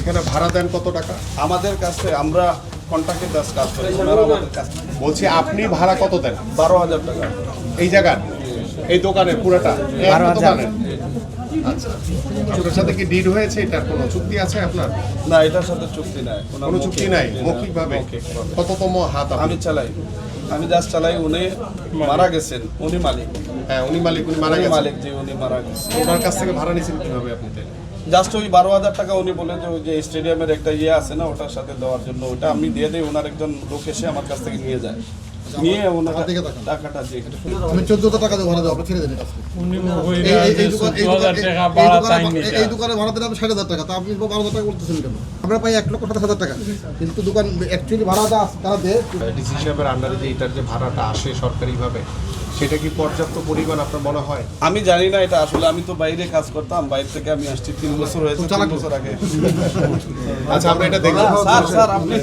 এখানে ভাড়া দেন কত টাকা? আমাদের কাছে আমরা কন্ট্রাক্টে কাজ করি, ওনারা আমাদের কাছে বলছি আপনি ভাড়া কত দেন? 12,000 টাকা। এই জায়গার এই দোকানের পুরোটা 12,000 আচ্ছা, আপনার সাথে কি ডিড হয়েছে? এটার কোনো চুক্তি আছে আপনার? না, এটার সাথে চুক্তি নাই, কোনো চুক্তি নাই, মৌখিকভাবে। মৌখিকভাবে। কততম হাত আপনি? আমি চালাই, আমি জাস্ট চালাই। উনি মারা গেছেন, উনি মালিক। হ্যাঁ, উনি মালিক, উনি মারা উনি গেছেন। মালিক, যে উনি মারা গেছেন। ওনার কাছ থেকে ভাড়া নিয়েছেন কিভাবে আপনি? জাস্ট ওই 12,000 টাকা উনি বলে যে ওই যে স্টেডিয়ামের একটা আছে না, ওটার সাথে দেওয়ার জন্য, ওটা আমি দিয়ে দিই। ওনার একজন লোক এসে আমার কাছ থেকে নিয়ে যায়, নিয়ে ওনার টাকাটা দিয়ে আমি 14,000 টাকা দিয়ে ভাড়া দেবো, আপনি ছেড়ে দেন কাছে। এই দোকানে ভাড়া দিলে আমি 60,000 টাকা, তা আপনি 12,000 টাকা বলতেছেন কেন? আমরা পাই 1,27,000 টাকা, কিন্তু দোকান অ্যাকচুয়ালি ভাড়াটা তারা দেয়। ডিসি সাহেবের আন্ডারে যে এটার যে ভাড়াটা আসে সরকারিভাবে, সেটা কি পর্যাপ্ত পরিমাণ আপনার মনে হয়? আমি জানি না এটা আসলে, আমি তো বাইরে কাজ করতাম, বাইরে থেকে আমি আসছি 3 বছর হয়েছে, 3 বছর আগে। আচ্ছা, আমরা এটা দেখব। স্যার আপনি